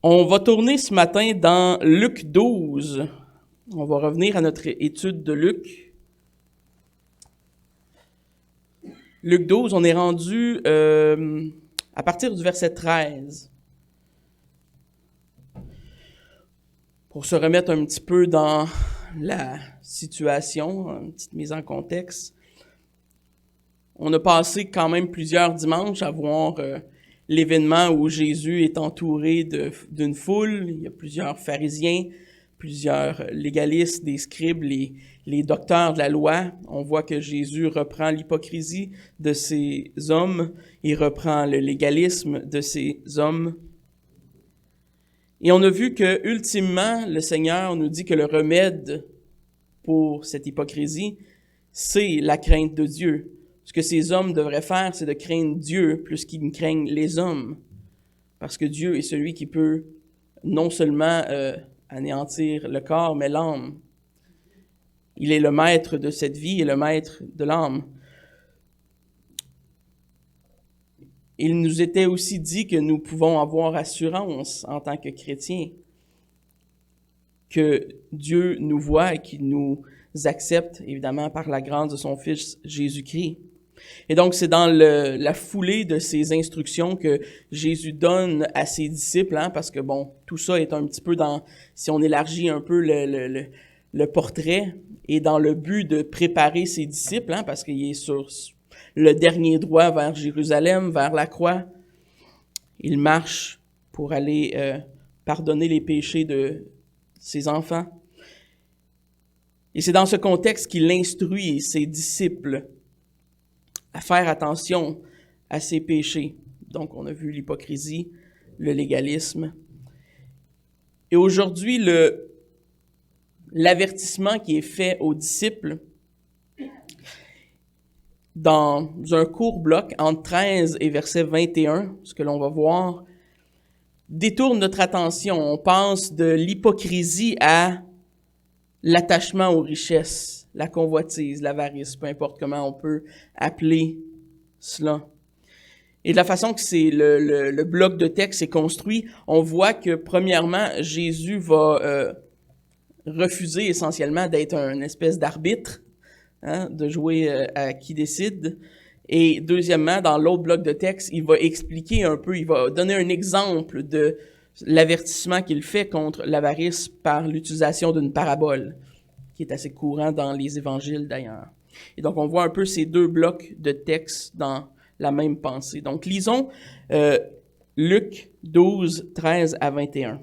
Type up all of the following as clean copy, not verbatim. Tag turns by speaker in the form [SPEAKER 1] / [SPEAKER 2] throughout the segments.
[SPEAKER 1] On va tourner ce matin dans Luc 12. On va revenir à notre étude de Luc. Luc 12, on est rendu à partir du verset 13. Pour se remettre un petit peu dans la situation, une petite mise en contexte. On a passé quand même plusieurs dimanches à voir l'événement où Jésus est entouré d'une foule. Il y a plusieurs pharisiens, plusieurs légalistes, des scribes, les docteurs de la loi. On voit que Jésus reprend l'hypocrisie de ces hommes, il reprend le légalisme de ces hommes. Et on a vu que, ultimement, le Seigneur nous dit que le remède pour cette hypocrisie, c'est la crainte de Dieu. Ce que ces hommes devraient faire, c'est de craindre Dieu plus qu'ils ne craignent les hommes. Parce que Dieu est celui qui peut non seulement anéantir le corps, mais l'âme. Il est le maître de cette vie et le maître de l'âme. Il nous était aussi dit que nous pouvons avoir assurance en tant que chrétiens, que Dieu nous voit et qu'il nous accepte, évidemment, par la grâce de son Fils Jésus-Christ. Et donc, c'est dans la foulée de ces instructions que Jésus donne à ses disciples, parce que, bon, tout ça est un petit peu dans, si on élargit un peu le portrait, et dans le but de préparer ses disciples, parce qu'il est sur le dernier droit vers Jérusalem, vers la croix. Il marche pour aller pardonner les péchés de ses enfants. Et c'est dans ce contexte qu'il instruit ses disciples à faire attention à ces péchés. Donc, on a vu l'hypocrisie, le légalisme. Et aujourd'hui, l'avertissement qui est fait aux disciples, dans un court bloc, entre 13 et verset 21, ce que l'on va voir, détourne notre attention. On passe de l'hypocrisie à l'attachement aux richesses, la convoitise, l'avarice, peu importe comment on peut appeler cela. Et de la façon que le bloc de texte est construit, on voit que, premièrement, Jésus va refuser essentiellement d'être une espèce d'arbitre, de jouer à qui décide. Et deuxièmement, dans l'autre bloc de texte, il va expliquer un peu, il va donner un exemple de l'avertissement qu'il fait contre l'avarice par l'utilisation d'une parabole, qui est assez courant dans les évangiles d'ailleurs. Et donc, on voit un peu ces deux blocs de texte dans la même pensée. Donc, lisons Luc 12, 13 à 21.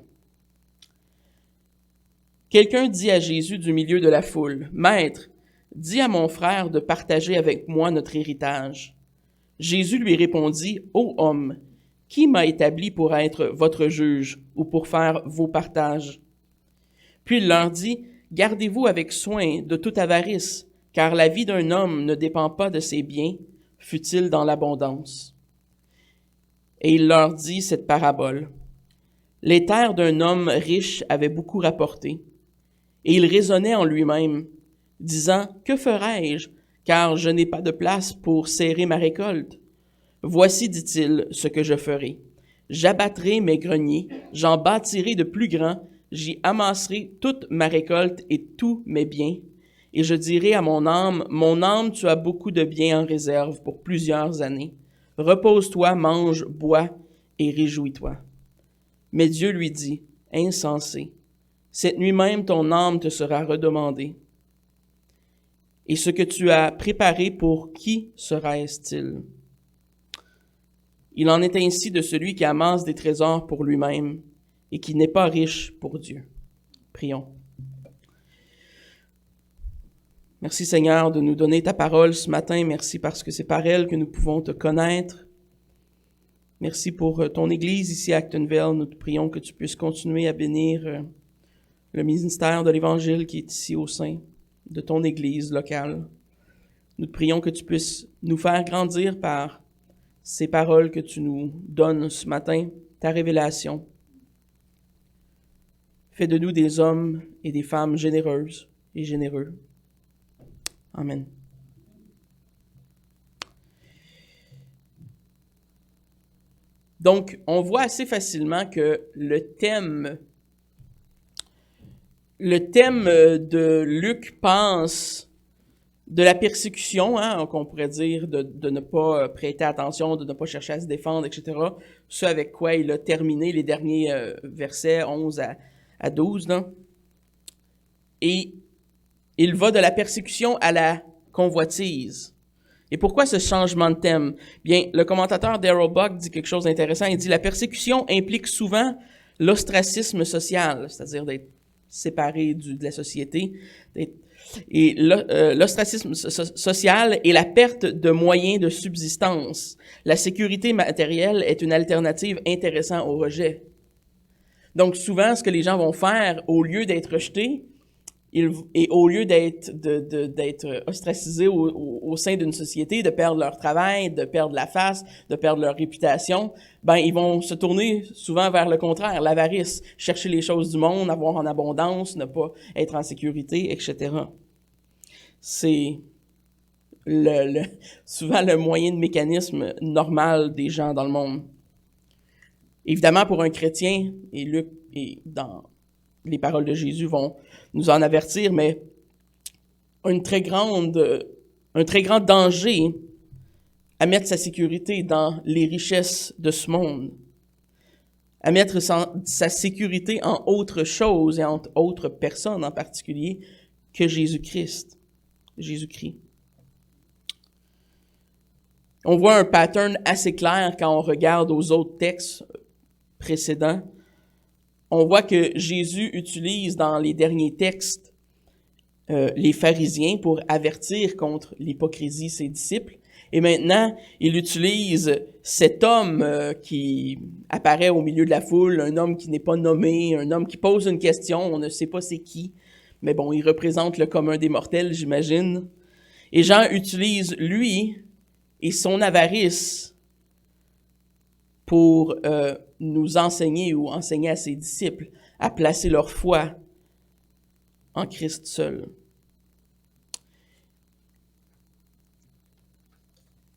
[SPEAKER 1] Quelqu'un dit à Jésus du milieu de la foule, « Maître, dis à mon frère de partager avec moi notre héritage. » Jésus lui répondit, « Ô homme, qui m'a établi pour être votre juge ou pour faire vos partages? » Puis il leur dit, « Gardez-vous avec soin de toute avarice, car la vie d'un homme ne dépend pas de ses biens, fût-il dans l'abondance. » Et il leur dit cette parabole. Les terres d'un homme riche avaient beaucoup rapporté, et il raisonnait en lui-même, disant, « Que ferai-je, car je n'ai pas de place pour serrer ma récolte? Voici, dit-il, ce que je ferai. J'abattrai mes greniers, j'en bâtirai de plus grands, j'y amasserai toute ma récolte et tous mes biens. Et je dirai à mon âme, tu as beaucoup de biens en réserve pour plusieurs années. Repose-toi, mange, bois et réjouis-toi. » Mais Dieu lui dit, « Insensé, cette nuit même ton âme te sera redemandée. Et ce que tu as préparé, pour qui sera-t-il? Il en est ainsi de celui qui amasse des trésors pour lui-même et qui n'est pas riche pour Dieu. » Prions. Merci Seigneur de nous donner ta parole ce matin. Merci parce que c'est par elle que nous pouvons te connaître. Merci pour ton Église ici à Actonville. Nous te prions que tu puisses continuer à bénir le ministère de l'Évangile qui est ici au sein de ton Église locale. Nous te prions que tu puisses nous faire grandir par ces paroles que tu nous donnes ce matin, ta révélation. Fais de nous des hommes et des femmes généreuses et généreux. Amen. Donc, on voit assez facilement que le thème de Luc pense de la persécution, qu'on pourrait dire de ne pas prêter attention, de ne pas chercher à se défendre, etc. Ce avec quoi il a terminé les derniers versets 11 à 12. Là. Et il va de la persécution à la convoitise. Et pourquoi ce changement de thème? Bien, le commentateur Darrell Buck dit quelque chose d'intéressant. Il dit « La persécution implique souvent l'ostracisme social, c'est-à-dire d'être séparé de la société, et l'ostracisme social est la perte de moyens de subsistance. La sécurité matérielle est une alternative intéressante au rejet. » Donc souvent, ce que les gens vont faire, au lieu d'être rejetés, et au lieu d'être ostracisés au sein d'une société, de perdre leur travail, de perdre la face, de perdre leur réputation, ben ils vont se tourner souvent vers le contraire, l'avarice, chercher les choses du monde, avoir en abondance, ne pas être en sécurité, etc. C'est souvent le moyen de mécanisme normal des gens dans le monde. Évidemment, pour un chrétien, et Luc, et dans les paroles de Jésus vont nous en avertir, mais un très grand danger à mettre sa sécurité dans les richesses de ce monde, à mettre sa sécurité en autre chose et en autre personne en particulier que Jésus-Christ. Jésus-Christ. On voit un pattern assez clair quand on regarde aux autres textes précédents. On voit que Jésus utilise dans les derniers textes les pharisiens pour avertir contre l'hypocrisie de ses disciples. Et maintenant, il utilise cet homme qui apparaît au milieu de la foule, un homme qui n'est pas nommé, un homme qui pose une question, on ne sait pas c'est qui, mais bon, il représente le commun des mortels, j'imagine. Et Jean utilise lui et son avarice pour nous enseigner ou enseigner à ses disciples à placer leur foi en Christ seul.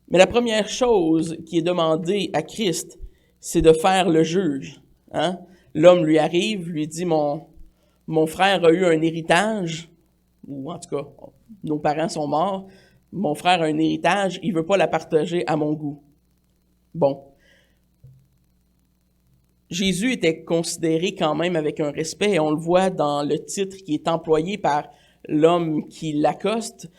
[SPEAKER 1] Mais la première chose qui est demandée à Christ, c'est de faire le juge. Hein? L'homme lui arrive, lui dit, mon frère a eu un héritage, ou en tout cas, nos parents sont morts, mon frère a un héritage, il veut pas la partager à mon goût. Bon. Jésus était considéré quand même avec un respect, et on le voit dans le titre qui est employé par l'homme qui l'accoste,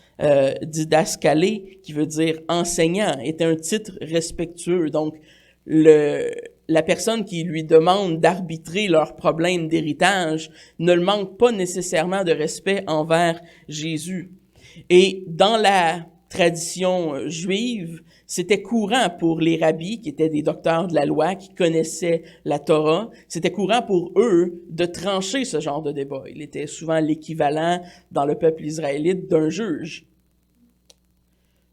[SPEAKER 1] didascalé, qui veut dire enseignant, est un titre respectueux. Donc, la personne qui lui demande d'arbitrer leurs problèmes d'héritage ne le manque pas nécessairement de respect envers Jésus. Et dans la tradition juive, c'était courant pour les rabbis, qui étaient des docteurs de la loi, qui connaissaient la Torah, c'était courant pour eux de trancher ce genre de débat. Il était souvent l'équivalent dans le peuple israélite d'un juge.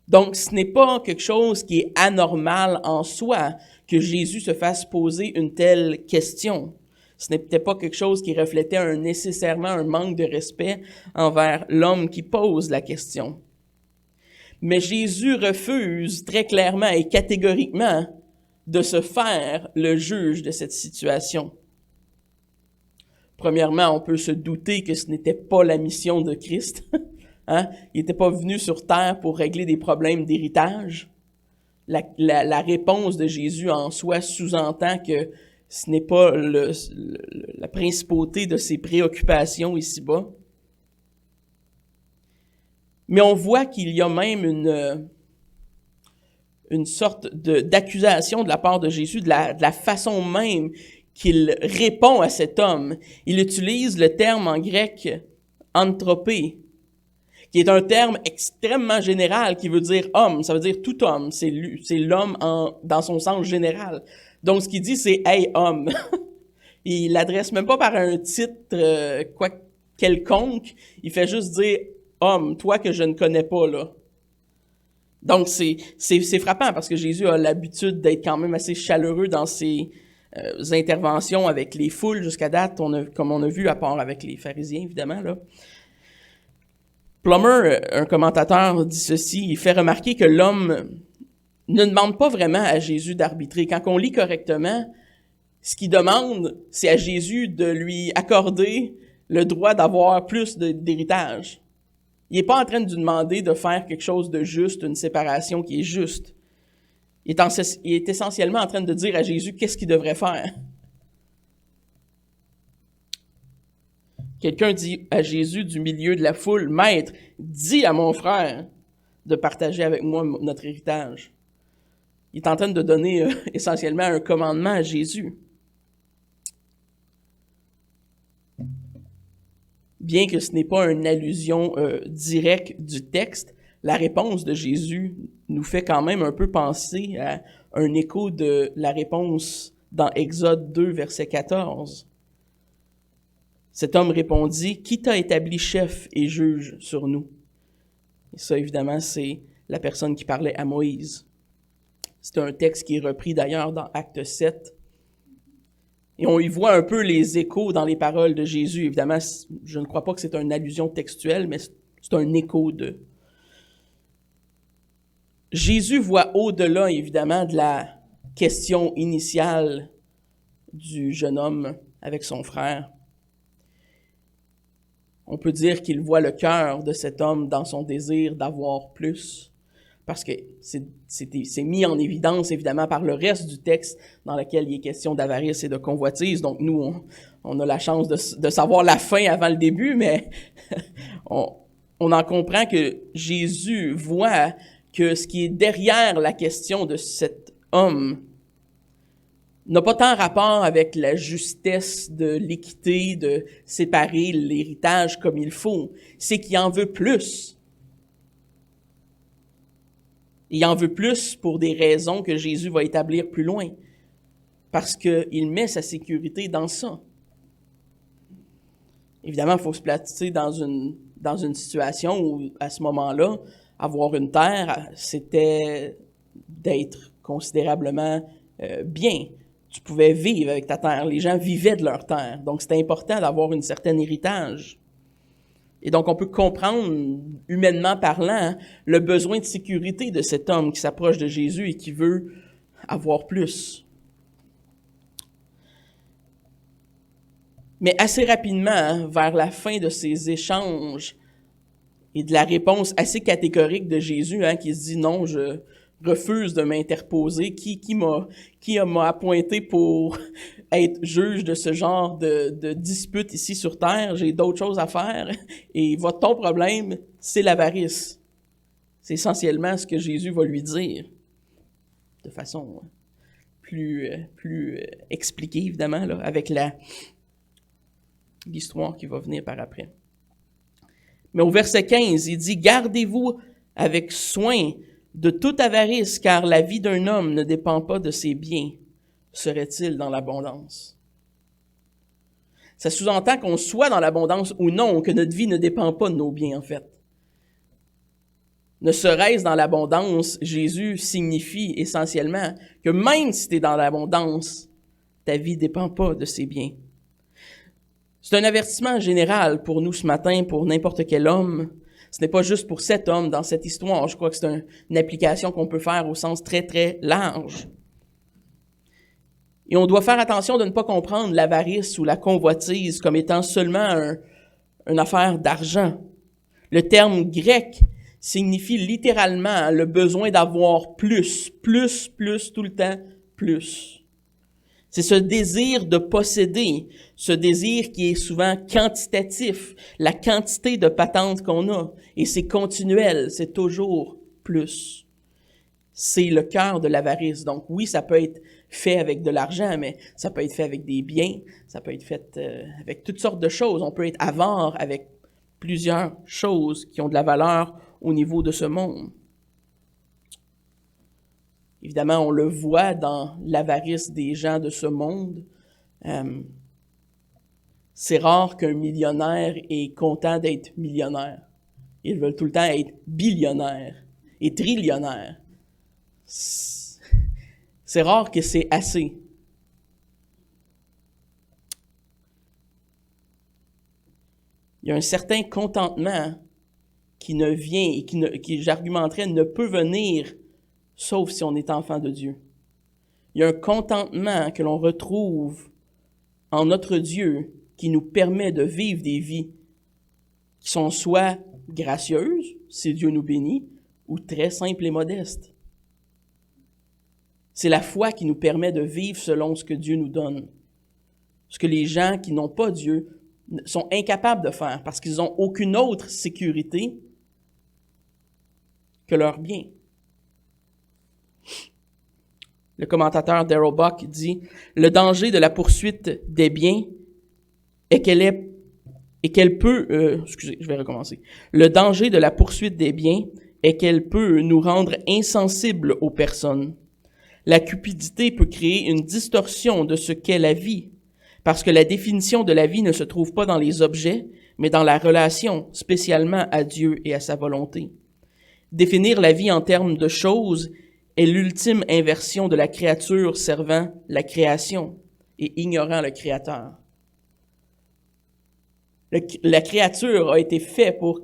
[SPEAKER 1] Donc, ce n'est pas quelque chose qui est anormal en soi que Jésus se fasse poser une telle question. Ce n'était pas quelque chose qui reflétait nécessairement un manque de respect envers l'homme qui pose la question. Mais Jésus refuse très clairement et catégoriquement de se faire le juge de cette situation. Premièrement, on peut se douter que ce n'était pas la mission de Christ. Hein? Il n'était pas venu sur terre pour régler des problèmes d'héritage. La réponse de Jésus en soi sous-entend que ce n'est pas la principauté de ses préoccupations ici-bas. Mais on voit qu'il y a même une sorte d'accusation de la part de Jésus, de la façon même qu'il répond à cet homme. Il utilise le terme en grec « anthropé », qui est un terme extrêmement général qui veut dire « homme », ça veut dire « tout homme », c'est l'homme dans son sens général. Donc, ce qu'il dit, c'est « hey, homme ». Il l'adresse même pas par un titre quelconque, il fait juste dire « homme, toi que je ne connais pas, là ». Donc, c'est frappant parce que Jésus a l'habitude d'être quand même assez chaleureux dans ses interventions avec les foules jusqu'à date, comme on a vu, à part avec les pharisiens, évidemment, là. Plummer, un commentateur, dit ceci, il fait remarquer que l'homme ne demande pas vraiment à Jésus d'arbitrer. Quand on lit correctement, ce qu'il demande, c'est à Jésus de lui accorder le droit d'avoir plus d'héritage. Il n'est pas en train de lui demander de faire quelque chose de juste, une séparation qui est juste. Il est essentiellement en train de dire à Jésus qu'est-ce qu'il devrait faire. Quelqu'un dit à Jésus du milieu de la foule, « Maître, dis à mon frère de partager avec moi notre héritage. » Il est en train de donner essentiellement un commandement à Jésus. Bien que ce n'est pas une allusion directe du texte, la réponse de Jésus nous fait quand même un peu penser à un écho de la réponse dans Exode 2, verset 14. Cet homme répondit, « Qui t'a établi chef et juge sur nous? » Et ça, évidemment, c'est la personne qui parlait à Moïse. C'est un texte qui est repris d'ailleurs dans Acte 7. Et on y voit un peu les échos dans les paroles de Jésus. Évidemment, je ne crois pas que c'est une allusion textuelle, mais c'est un écho de. Jésus voit au-delà, évidemment, de la question initiale du jeune homme avec son frère. On peut dire qu'il voit le cœur de cet homme dans son désir d'avoir plus, parce que c'est mis en évidence, évidemment, par le reste du texte dans lequel il est question d'avarice et de convoitise. Donc, nous, on a la chance de savoir la fin avant le début, mais on en comprend que Jésus voit que ce qui est derrière la question de cet homme n'a pas tant rapport avec la justesse de l'équité, de séparer l'héritage comme il faut. C'est qu'il en veut plus. Il en veut plus pour des raisons que Jésus va établir plus loin. Parce qu'il met sa sécurité dans ça. Évidemment, il faut se placer dans une situation où, à ce moment-là, avoir une terre, c'était d'être considérablement bien. Tu pouvais vivre avec ta terre. Les gens vivaient de leur terre. Donc, c'était important d'avoir un certain héritage. Et donc, on peut comprendre, humainement parlant, le besoin de sécurité de cet homme qui s'approche de Jésus et qui veut avoir plus. Mais assez rapidement, vers la fin de ces échanges et de la réponse assez catégorique de Jésus, qui se dit « Non, je refuse de m'interposer. Qui m'a appointé pour être juge de ce genre de dispute ici sur terre? J'ai d'autres choses à faire. Et ton problème, c'est l'avarice. » C'est essentiellement ce que Jésus va lui dire, de façon plus expliquée, évidemment, là, avec l'histoire qui va venir par après. Mais au verset 15, il dit « Gardez-vous avec soin de toute avarice, car la vie d'un homme ne dépend pas de ses biens. Serait-il dans l'abondance? » Ça sous-entend qu'on soit dans l'abondance ou non, que notre vie ne dépend pas de nos biens, en fait. Ne serait-ce dans l'abondance, Jésus signifie essentiellement que même si tu es dans l'abondance, ta vie ne dépend pas de ses biens. C'est un avertissement général pour nous ce matin, pour n'importe quel homme. Ce n'est pas juste pour cet homme dans cette histoire. Je crois que c'est une application qu'on peut faire au sens très, très large. Et on doit faire attention de ne pas comprendre l'avarice ou la convoitise comme étant seulement une affaire d'argent. Le terme grec signifie littéralement le besoin d'avoir plus, tout le temps, plus. C'est ce désir de posséder, ce désir qui est souvent quantitatif, la quantité de patentes qu'on a. Et c'est continuel, c'est toujours plus. C'est le cœur de l'avarice. Donc oui, ça peut être fait avec de l'argent, mais ça peut être fait avec des biens, ça peut être fait avec toutes sortes de choses. On peut être avare avec plusieurs choses qui ont de la valeur au niveau de ce monde. Évidemment, on le voit dans l'avarice des gens de ce monde. C'est rare qu'un millionnaire est content d'être millionnaire. Ils veulent tout le temps être billionnaires et trillionnaires. C'est rare que c'est assez. Il y a un certain contentement qui ne vient et qui j'argumenterais, ne peut venir sauf si on est enfant de Dieu. Il y a un contentement que l'on retrouve en notre Dieu qui nous permet de vivre des vies qui sont soit gracieuses, si Dieu nous bénit, ou très simples et modestes. C'est la foi qui nous permet de vivre selon ce que Dieu nous donne. Ce que les gens qui n'ont pas Dieu sont incapables de faire parce qu'ils n'ont aucune autre sécurité que leur bien. Le commentateur Darrell Buck dit « Le danger de la poursuite des biens est qu'elle peut... excusez, je vais recommencer. Le danger de la poursuite des biens est qu'elle peut nous rendre insensibles aux personnes. La cupidité peut créer une distorsion de ce qu'est la vie, parce que la définition de la vie ne se trouve pas dans les objets, mais dans la relation, spécialement à Dieu et à sa volonté. Définir la vie en termes de choses est l'ultime inversion de la créature servant la création et ignorant le Créateur. La créature a été faite pour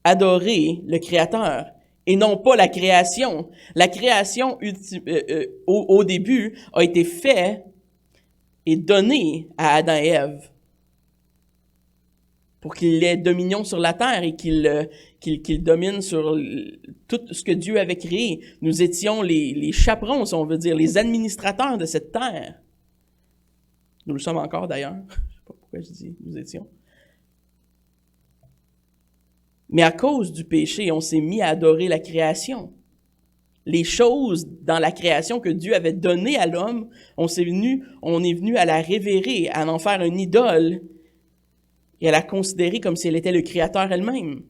[SPEAKER 1] adorer le Créateur et non pas la création. La création, au début, a été faite et donnée à Adam et Ève pour qu'il ait dominion sur la terre et qu'il domine sur tout ce que Dieu avait créé. Nous étions les chaperons, si on veut dire, les administrateurs de cette terre. Nous le sommes encore d'ailleurs. Je ne sais pas pourquoi je dis nous étions. Mais à cause du péché, on s'est mis à adorer la création. Les choses dans la création que Dieu avait données à l'homme, on est venu à la révérer, à en faire une idole et à la considérer comme si elle était le Créateur elle-même.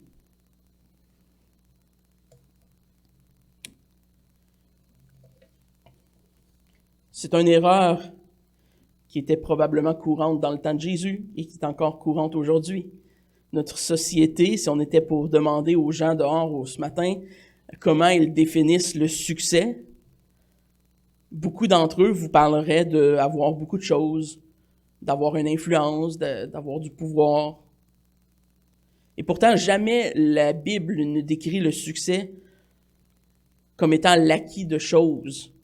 [SPEAKER 1] C'est une erreur qui était probablement courante dans le temps de Jésus et qui est encore courante aujourd'hui. Notre société, si on était pour demander aux gens dehors ce matin comment ils définissent le succès, beaucoup d'entre eux vous parleraient d'avoir beaucoup de choses, d'avoir une influence, d'avoir du pouvoir. Et pourtant, jamais la Bible ne décrit le succès comme étant l'acquis de choses.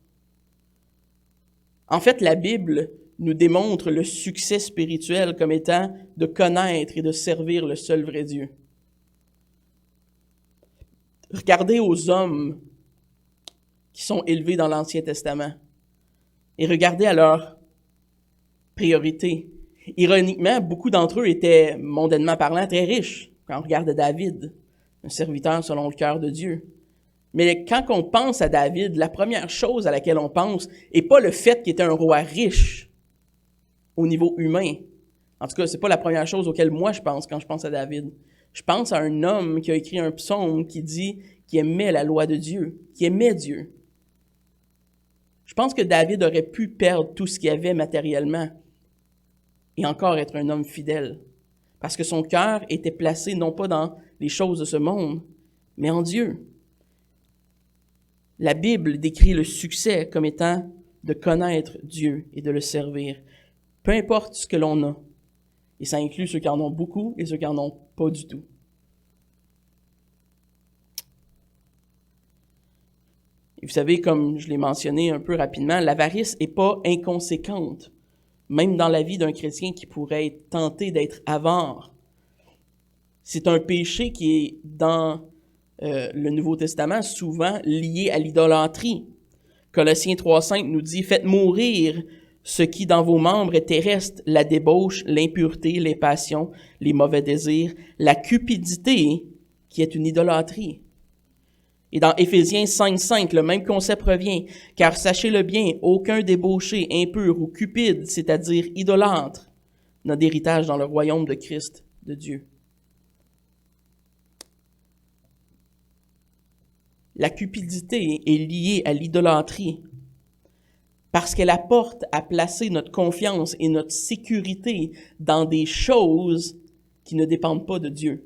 [SPEAKER 1] En fait, la Bible nous démontre le succès spirituel comme étant de connaître et de servir le seul vrai Dieu. Regardez aux hommes qui sont élevés dans l'Ancien Testament et regardez à leurs priorités. Ironiquement, beaucoup d'entre eux étaient, mondainement parlant, très riches. Quand on regarde David, un serviteur selon le cœur de Dieu. Mais quand on pense à David, la première chose à laquelle on pense n'est pas le fait qu'il était un roi riche au niveau humain. En tout cas, c'est pas la première chose auquel moi je pense quand je pense à David. Je pense à un homme qui a écrit un psaume qui dit qu'il aimait la loi de Dieu, qu'il aimait Dieu. Je pense que David aurait pu perdre tout ce qu'il avait matériellement et encore être un homme fidèle. Parce que son cœur était placé non pas dans les choses de ce monde, mais en Dieu. La Bible décrit le succès comme étant de connaître Dieu et de le servir. Peu importe ce que l'on a. Et ça inclut ceux qui en ont beaucoup et ceux qui en ont pas du tout. Et vous savez, comme je l'ai mentionné un peu rapidement, l'avarice n'est pas inconséquente, même dans la vie d'un chrétien qui pourrait être tenté d'être avare. C'est un péché qui est dans le Nouveau Testament souvent lié à l'idolâtrie. Colossiens 3,5 nous dit « Faites mourir ce qui dans vos membres est terrestre, la débauche, l'impureté, les passions, les mauvais désirs, la cupidité qui est une idolâtrie. » Et dans Éphésiens 5,5, le même concept revient. « Car sachez-le bien, aucun débauché, impur ou cupide, c'est-à-dire idolâtre, n'a d'héritage dans le royaume de Christ, de Dieu. » La cupidité est liée à l'idolâtrie parce qu'elle apporte à placer notre confiance et notre sécurité dans des choses qui ne dépendent pas de Dieu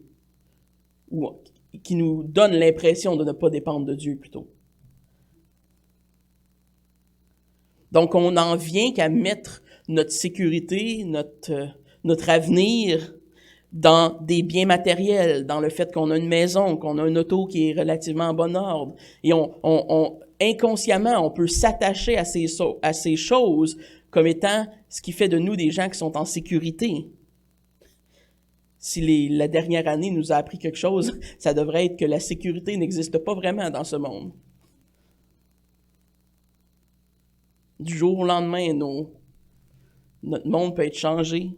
[SPEAKER 1] ou qui nous donnent l'impression de ne pas dépendre de Dieu plutôt. Donc, on en vient qu'à mettre notre sécurité, notre avenir dans des biens matériels, dans le fait qu'on a une maison, qu'on a un auto qui est relativement en bon ordre. Et on inconsciemment, on peut s'attacher à ces choses comme étant ce qui fait de nous des gens qui sont en sécurité. Si la dernière année nous a appris quelque chose, ça devrait être que la sécurité n'existe pas vraiment dans ce monde. Du jour au lendemain, notre monde peut être changé.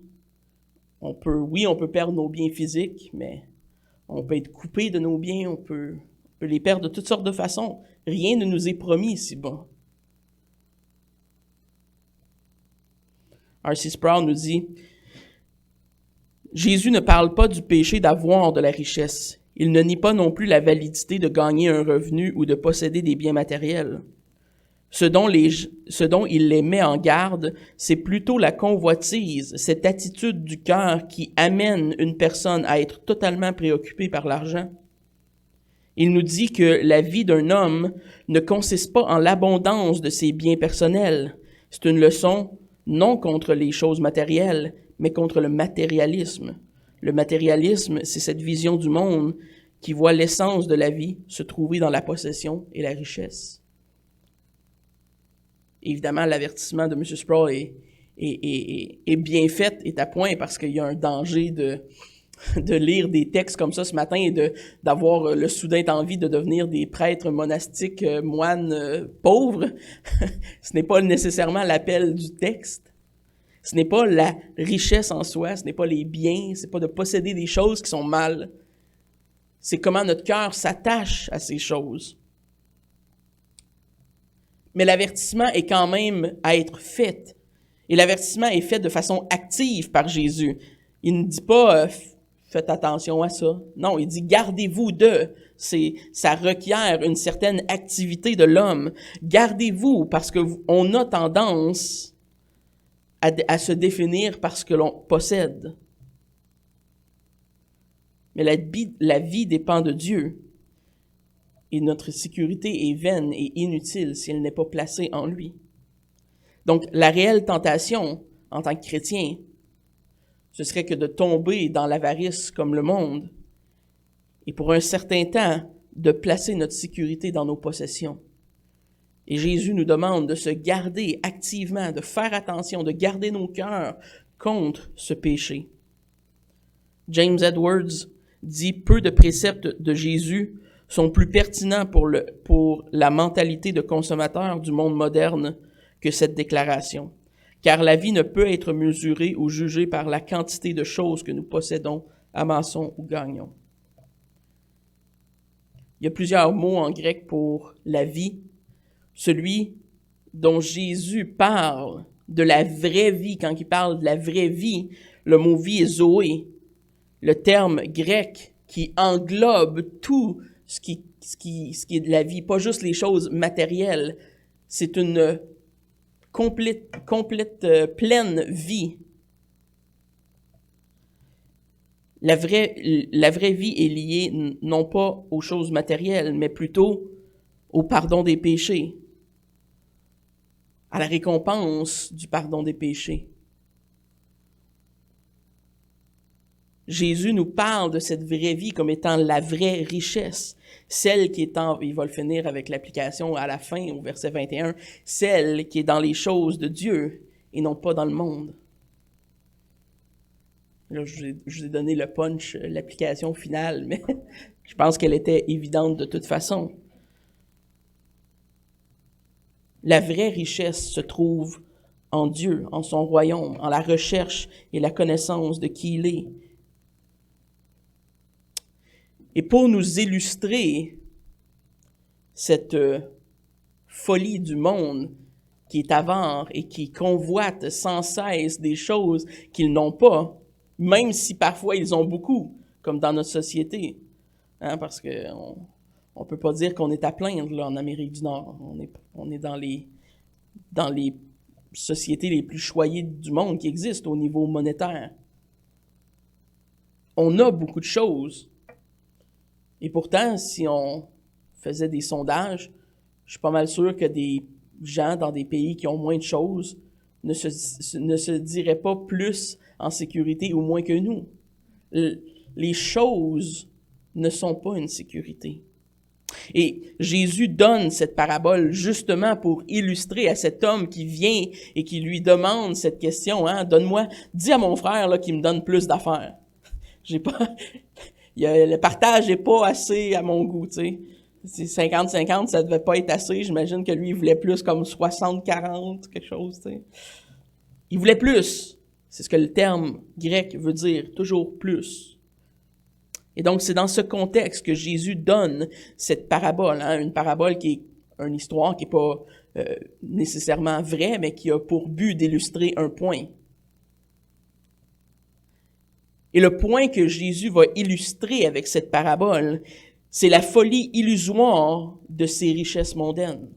[SPEAKER 1] On peut perdre nos biens physiques, mais on peut être coupé de nos biens, on peut les perdre de toutes sortes de façons. Rien ne nous est promis ici-bas. R.C. Sproul nous dit, « Jésus ne parle pas du péché d'avoir de la richesse. Il ne nie pas non plus la validité de gagner un revenu ou de posséder des biens matériels. Ce dont il les met en garde, c'est plutôt la convoitise, cette attitude du cœur qui amène une personne à être totalement préoccupée par l'argent. Il nous dit que la vie d'un homme ne consiste pas en l'abondance de ses biens personnels. C'est une leçon non contre les choses matérielles, mais contre le matérialisme. Le matérialisme, c'est cette vision du monde qui voit l'essence de la vie se trouver dans la possession et la richesse. » Évidemment, l'avertissement de M. Sproul est bien fait, est à point, parce qu'il y a un danger de lire des textes comme ça ce matin et d'avoir le soudain envie de devenir des prêtres monastiques, moines pauvres. Ce n'est pas nécessairement l'appel du texte. Ce n'est pas la richesse en soi, ce n'est pas les biens, ce n'est pas de posséder des choses qui sont mal. C'est comment notre cœur s'attache à ces choses. Mais l'avertissement est quand même à être fait. Et l'avertissement est fait de façon active par Jésus. Il ne dit pas faites attention à ça. Non, il dit gardez-vous de. Ça requiert une certaine activité de l'homme. Gardez-vous parce que on a tendance à se définir par ce que l'on possède. Mais la vie dépend de Dieu. Et notre sécurité est vaine et inutile si elle n'est pas placée en lui. Donc, la réelle tentation, en tant que chrétien, ce serait que de tomber dans l'avarice comme le monde, et pour un certain temps, de placer notre sécurité dans nos possessions. Et Jésus nous demande de se garder activement, de faire attention, de garder nos cœurs contre ce péché. James Edwards dit « Peu de préceptes de Jésus sont plus pertinents pour la mentalité de consommateur du monde moderne que cette déclaration. Car la vie ne peut être mesurée ou jugée par la quantité de choses que nous possédons, amassons ou gagnons. » Il y a plusieurs mots en grec pour la vie. Celui dont Jésus parle de la vraie vie, quand il parle de la vraie vie, le mot vie est zoé, le terme grec qui englobe tout ce qui est de la vie, pas juste les choses matérielles. C'est une complète pleine vie. La vraie vie est liée non pas aux choses matérielles, mais plutôt au pardon des péchés, à la récompense du pardon des péchés. Jésus nous parle de cette vraie vie comme étant la vraie richesse, celle qui est il va le finir avec l'application à la fin, au verset 21, celle qui est dans les choses de Dieu et non pas dans le monde. Là, je vous ai donné le punch, l'application finale, mais je pense qu'elle était évidente de toute façon. La vraie richesse se trouve en Dieu, en son royaume, en la recherche et la connaissance de qui il est. Et pour nous illustrer cette folie du monde qui est avare et qui convoite sans cesse des choses qu'ils n'ont pas, même si parfois ils ont beaucoup, comme dans notre société, parce que on peut pas dire qu'on est à plaindre là en Amérique du Nord. On est dans les sociétés les plus choyées du monde qui existent au niveau monétaire. On a beaucoup de choses. Et pourtant, si on faisait des sondages, je suis pas mal sûr que des gens dans des pays qui ont moins de choses ne se diraient pas plus en sécurité ou moins que nous. Les choses ne sont pas une sécurité. Et Jésus donne cette parabole justement pour illustrer à cet homme qui vient et qui lui demande cette question, hein, dis à mon frère là, qu'il me donne plus d'affaires. J'ai pas, le partage n'est pas assez à mon goût, tu sais. C'est 50-50, ça devait pas être assez. J'imagine que lui, il voulait plus comme 60-40, quelque chose, tu sais. Il voulait plus. C'est ce que le terme grec veut dire, toujours plus. Et donc, c'est dans ce contexte que Jésus donne cette parabole, hein, une parabole qui est une histoire qui n'est pas nécessairement vraie, mais qui a pour but d'illustrer un point. Et le point que Jésus va illustrer avec cette parabole, c'est la folie illusoire de ces richesses mondaines.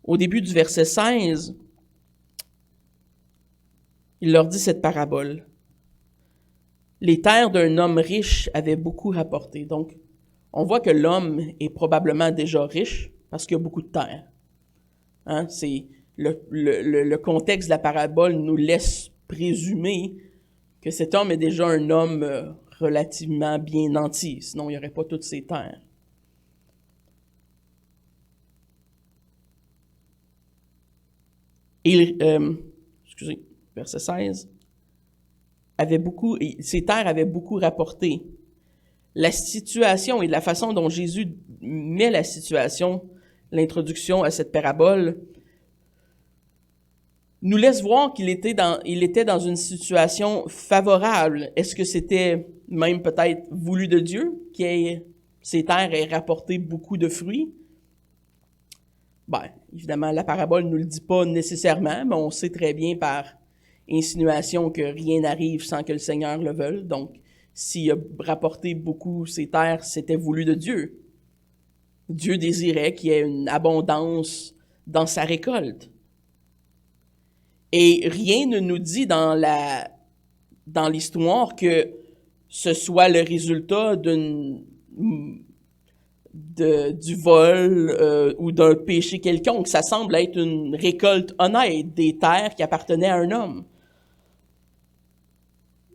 [SPEAKER 1] Au début du verset 16, il leur dit cette parabole. Les terres d'un homme riche avaient beaucoup rapporté. Donc, on voit que l'homme est probablement déjà riche parce qu'il y a beaucoup de terres. Hein? C'est le contexte de la parabole nous laisse présumer que cet homme est déjà un homme relativement bien nanti, sinon il n'y aurait pas toutes ces terres. Et, verset 16, ces terres avaient beaucoup rapporté. La situation et la façon dont Jésus met la situation, l'introduction à cette parabole, nous laisse voir qu'il était dans une situation favorable. Est-ce que c'était même peut-être voulu de Dieu que ces terres aient rapporté beaucoup de fruits? Ben, évidemment, la parabole ne nous le dit pas nécessairement, mais on sait très bien par insinuation que rien n'arrive sans que le Seigneur le veuille. Donc, s'il a rapporté beaucoup ces terres, c'était voulu de Dieu. Dieu désirait qu'il y ait une abondance dans sa récolte. Et rien ne nous dit dans l'histoire que ce soit le résultat du vol ou d'un péché quelconque. Ça semble être une récolte honnête des terres qui appartenaient à un homme.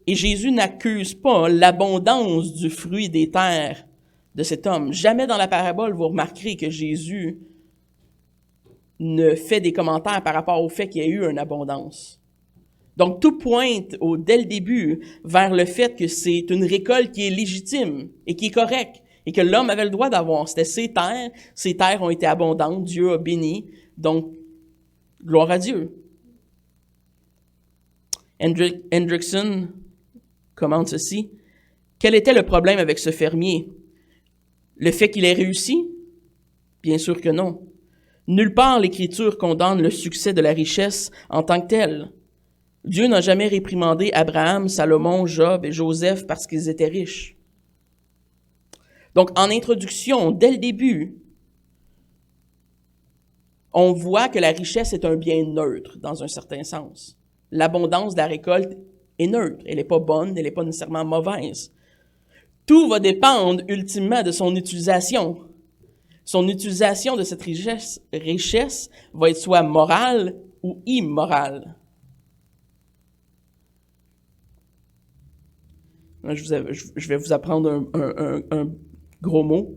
[SPEAKER 1] Et Jésus n'accuse pas l'abondance du fruit des terres de cet homme. Jamais dans la parabole, vous remarquerez que Jésus ne fait des commentaires par rapport au fait qu'il y a eu une abondance. Donc, tout pointe dès le début vers le fait que c'est une récolte qui est légitime et qui est correcte et que l'homme avait le droit d'avoir. C'était ses terres ont été abondantes, Dieu a béni, donc gloire à Dieu. Hendrickson commente ceci. Quel était le problème avec ce fermier? Le fait qu'il ait réussi? Bien sûr que non. Nulle part l'Écriture condamne le succès de la richesse en tant que tel. Dieu n'a jamais réprimandé Abraham, Salomon, Job et Joseph parce qu'ils étaient riches. Donc, en introduction, dès le début, on voit que la richesse est un bien neutre, dans un certain sens. L'abondance de la récolte est neutre. Elle n'est pas bonne, elle n'est pas nécessairement mauvaise. Tout va dépendre, ultimement, de son utilisation. Son utilisation de cette richesse va être soit morale ou immorale. Je vais vous apprendre un gros mot.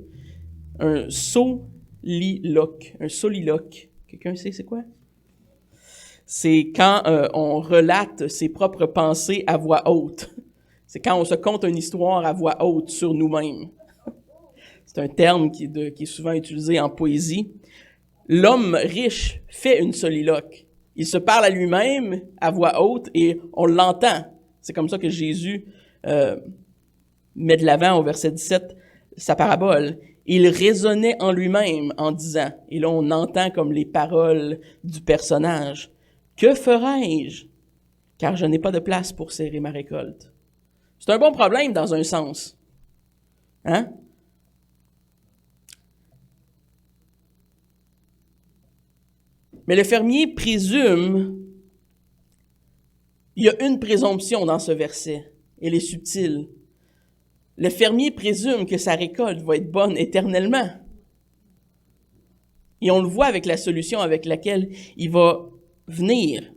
[SPEAKER 1] Un soliloque. Un soliloque. Quelqu'un sait c'est quoi? C'est quand on relate ses propres pensées à voix haute. C'est quand on se conte une histoire à voix haute sur nous-mêmes. C'est un terme qui est souvent utilisé en poésie. L'homme riche fait une soliloque. Il se parle à lui-même à voix haute et on l'entend. C'est comme ça que Jésus met de l'avant au verset 17 sa parabole. Il raisonnait en lui-même en disant, et là on entend comme les paroles du personnage, « Que ferai-je? Car je n'ai pas de place pour serrer ma récolte. » C'est un bon problème dans un sens. Hein? Mais le fermier présume, il y a une présomption dans ce verset, elle est subtile. Le fermier présume que sa récolte va être bonne éternellement. Et on le voit avec la solution avec laquelle il va venir.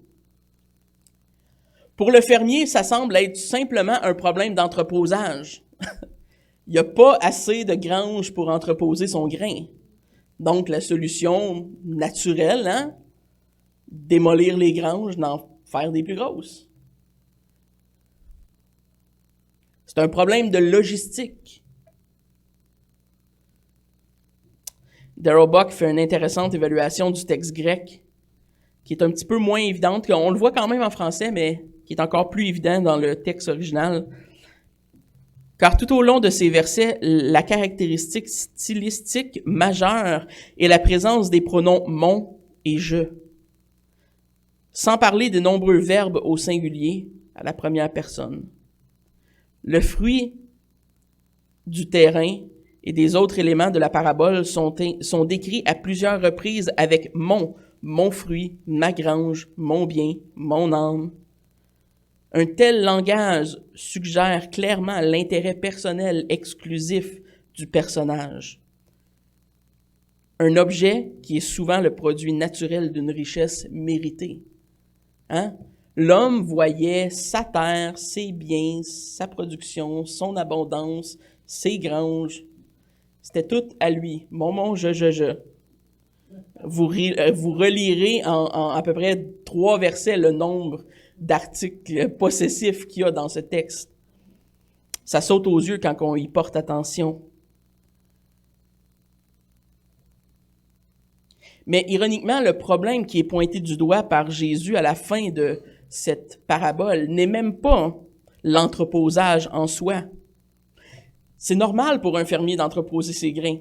[SPEAKER 1] Pour le fermier, ça semble être simplement un problème d'entreposage. Il n'y a pas assez de granges pour entreposer son grain. Donc, la solution naturelle, hein? Démolir les granges, d'en faire des plus grosses. C'est un problème de logistique. Darrell Buck fait une intéressante évaluation du texte grec, qui est un petit peu moins évidente, on le voit quand même en français, mais qui est encore plus évident dans le texte original. Car tout au long de ces versets, la caractéristique stylistique majeure est la présence des pronoms « mon » et « je », sans parler des nombreux verbes au singulier à la première personne. Le fruit du terrain et des autres éléments de la parabole sont décrits à plusieurs reprises avec « mon fruit, ma grange, mon bien, mon âme ». Un tel langage suggère clairement l'intérêt personnel exclusif du personnage. Un objet qui est souvent le produit naturel d'une richesse méritée. Hein? L'homme voyait sa terre, ses biens, sa production, son abondance, ses granges. C'était tout à lui. Mon, je. Vous relirez en à peu près 3 versets le nombre d'articles possessifs qu'il y a dans ce texte. Ça saute aux yeux quand on y porte attention. Mais ironiquement, le problème qui est pointé du doigt par Jésus à la fin de cette parabole n'est même pas l'entreposage en soi. C'est normal pour un fermier d'entreposer ses grains.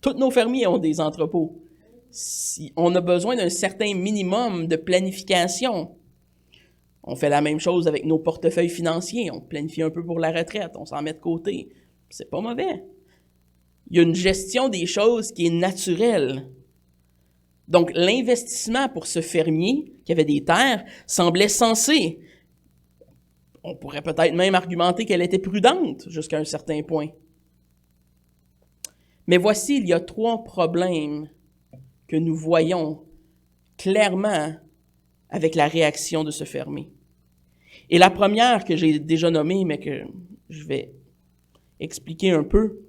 [SPEAKER 1] Tous nos fermiers ont des entrepôts. Si on a besoin d'un certain minimum de planification. On fait la même chose avec nos portefeuilles financiers. On planifie un peu pour la retraite, on s'en met de côté. C'est pas mauvais. Il y a une gestion des choses qui est naturelle. Donc, l'investissement pour ce fermier qui avait des terres semblait sensé. On pourrait peut-être même argumenter qu'elle était prudente jusqu'à un certain point. Mais voici, il y a 3 problèmes que nous voyons clairement avec la réaction de ce fermier. Et la première que j'ai déjà nommée, mais que je vais expliquer un peu,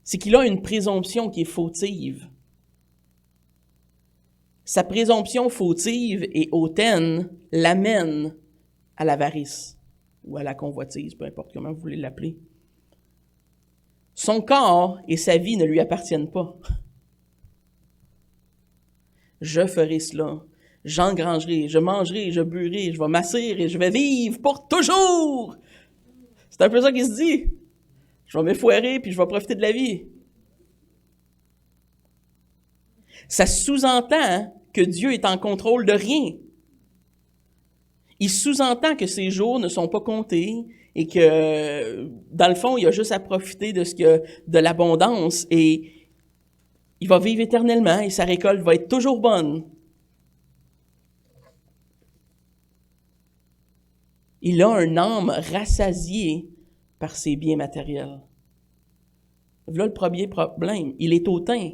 [SPEAKER 1] c'est qu'il a une présomption qui est fautive. Sa présomption fautive et hautaine l'amène à l'avarice ou à la convoitise, peu importe comment vous voulez l'appeler. Son corps et sa vie ne lui appartiennent pas. Je ferai cela, j'engrangerai, je mangerai, je buirai, je vais m'asseoir et je vais vivre pour toujours. C'est un peu ça qu'il se dit. Je vais m'effoirer puis je vais profiter de la vie. Ça sous-entend que Dieu est en contrôle de rien. Il sous-entend que ses jours ne sont pas comptés et que, dans le fond, il a juste à profiter de l'abondance et il va vivre éternellement et sa récolte va être toujours bonne. Il a un âme rassasiée par ses biens matériels. Voilà le premier problème. Il est hautain.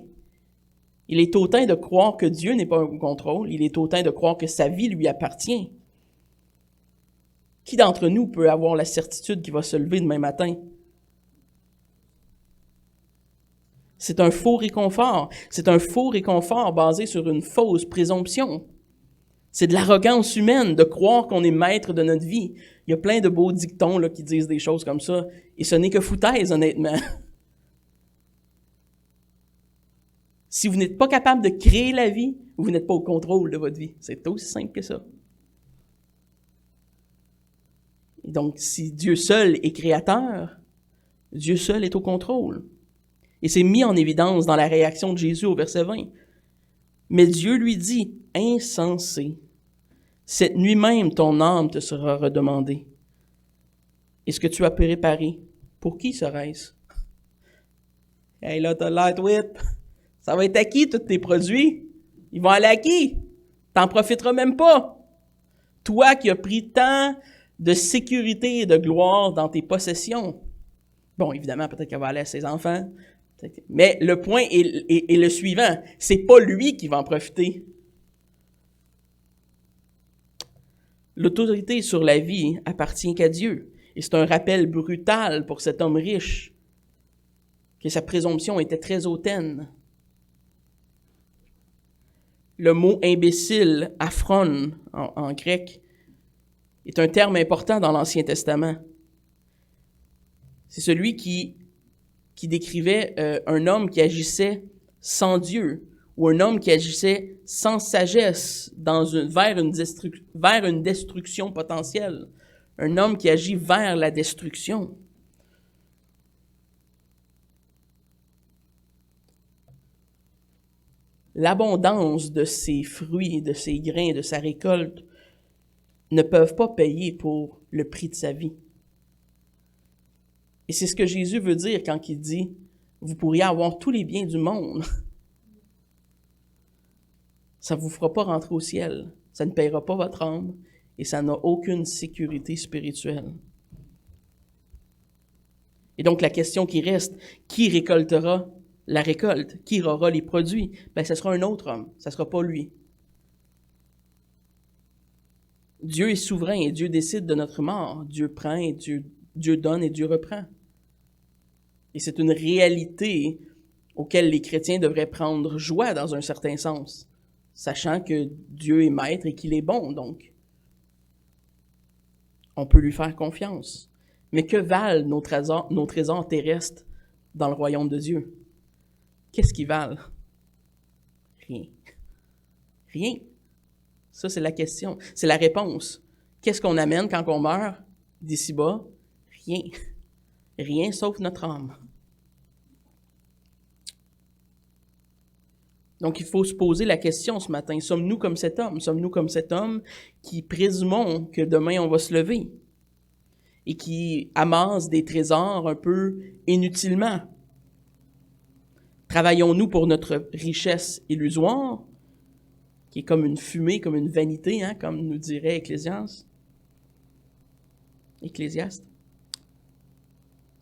[SPEAKER 1] Il est hautain de croire que Dieu n'est pas au contrôle. Il est hautain de croire que sa vie lui appartient. Qui d'entre nous peut avoir la certitude qu'il va se lever demain matin? C'est un faux réconfort. C'est un faux réconfort basé sur une fausse présomption. C'est de l'arrogance humaine de croire qu'on est maître de notre vie. Il y a plein de beaux dictons là, qui disent des choses comme ça, et ce n'est que foutaise, honnêtement. Si vous n'êtes pas capable de créer la vie, vous n'êtes pas au contrôle de votre vie. C'est aussi simple que ça. Et donc, si Dieu seul est créateur, Dieu seul est au contrôle. Et c'est mis en évidence dans la réaction de Jésus au verset 20. Mais Dieu lui dit, « Insensé, cette nuit même ton âme te sera redemandée. Et ce que tu as préparé, pour qui serait-ce? » Hey là, t'as l'air whip. Ça va être à qui, tous tes produits? Ils vont aller à qui? T'en profiteras même pas. Toi qui as pris tant de sécurité et de gloire dans tes possessions. Bon, évidemment, peut-être qu'elle va aller à ses enfants. Mais le point est le suivant. C'est pas lui qui va en profiter. L'autorité sur la vie appartient qu'à Dieu. Et c'est un rappel brutal pour cet homme riche que sa présomption était très hautaine. Le mot imbécile, aphron en grec, est un terme important dans l'Ancien Testament. C'est celui qui décrivait un homme qui agissait sans Dieu, ou un homme qui agissait sans sagesse vers une destruction potentielle. Un homme qui agit vers la destruction. L'abondance de ses fruits, de ses grains, de sa récolte ne peuvent pas payer pour le prix de sa vie. Et c'est ce que Jésus veut dire quand il dit « Vous pourriez avoir tous les biens du monde. Ça ne vous fera pas rentrer au ciel. Ça ne paiera pas votre âme et ça n'a aucune sécurité spirituelle. » Et donc la question qui reste, qui récoltera la récolte? Qui aura les produits? Ben, ce sera un autre homme, ce ne sera pas lui. Dieu est souverain et Dieu décide de notre mort. Dieu prend et Dieu donne et Dieu reprend. Et c'est une réalité auquel les chrétiens devraient prendre joie dans un certain sens, sachant que Dieu est maître et qu'il est bon, donc. On peut lui faire confiance. Mais que valent nos trésors terrestres dans le royaume de Dieu? Qu'est-ce qu'ils valent? Rien. Rien. Ça, c'est la question. C'est la réponse. Qu'est-ce qu'on amène quand on meurt d'ici-bas? Rien. Rien sauf notre âme. Donc, il faut se poser la question ce matin. Sommes-nous comme cet homme? Sommes-nous comme cet homme qui présumons que demain on va se lever et qui amasse des trésors un peu inutilement? Travaillons-nous pour notre richesse illusoire, qui est comme une fumée, comme une vanité, hein, comme nous dirait Ecclésiaste?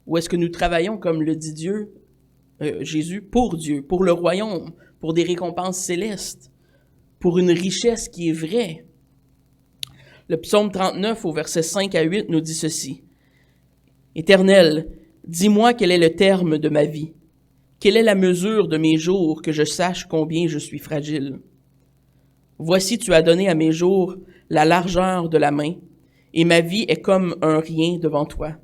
[SPEAKER 1] Ou est-ce que nous travaillons, comme le dit Jésus, pour Dieu, pour le royaume, pour des récompenses célestes, pour une richesse qui est vraie? Le psaume 39, au verset 5 à 8, nous dit ceci. « Éternel, dis-moi quel est le terme de ma vie. Quelle est la mesure de mes jours, que je sache combien je suis fragile? Voici, tu as donné à mes jours la largeur de la main, et ma vie est comme un rien devant toi.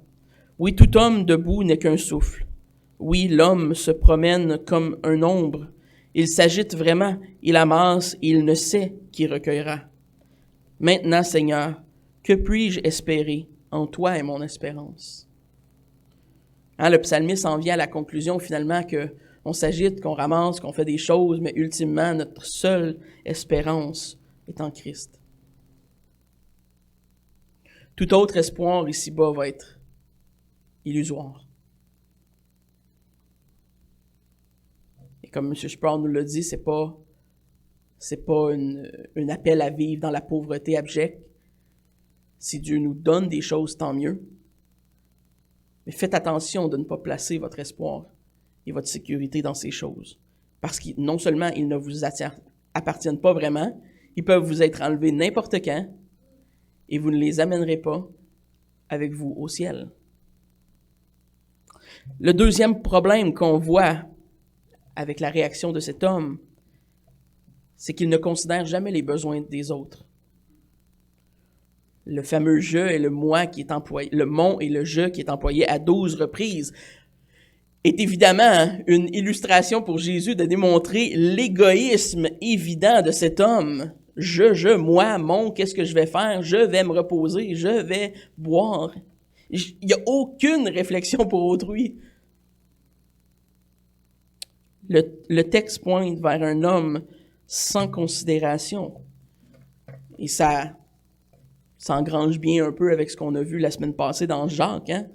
[SPEAKER 1] Oui, tout homme debout n'est qu'un souffle. Oui, l'homme se promène comme un ombre. Il s'agite vraiment, il amasse, et il ne sait qui recueillera. Maintenant, Seigneur, que puis-je espérer? En toi est mon espérance. » Hein, le psalmiste en vient à la conclusion finalement qu'on s'agite, qu'on ramasse, qu'on fait des choses, mais ultimement, notre seule espérance est en Christ. Tout autre espoir ici-bas va être illusoire. Et comme M. Sproul nous l'a dit, c'est pas un appel à vivre dans la pauvreté abjecte. Si Dieu nous donne des choses, tant mieux. Mais faites attention de ne pas placer votre espoir et votre sécurité dans ces choses. Parce que non seulement ils ne vous appartiennent pas vraiment, ils peuvent vous être enlevés n'importe quand et vous ne les amènerez pas avec vous au ciel. Le deuxième problème qu'on voit avec la réaction de cet homme, c'est qu'il ne considère jamais les besoins des autres. Le fameux « je » et le « moi » qui est employé, le « mon » et le « je » qui est employé à 12 reprises, est évidemment une illustration pour Jésus de démontrer l'égoïsme évident de cet homme. Je, moi, mon, qu'est-ce que je vais faire? Je vais me reposer, je vais boire. Il n'y a aucune réflexion pour autrui. Le texte pointe vers un homme sans considération. Et ça engrange bien un peu avec ce qu'on a vu la semaine passée dans Jacques, hein?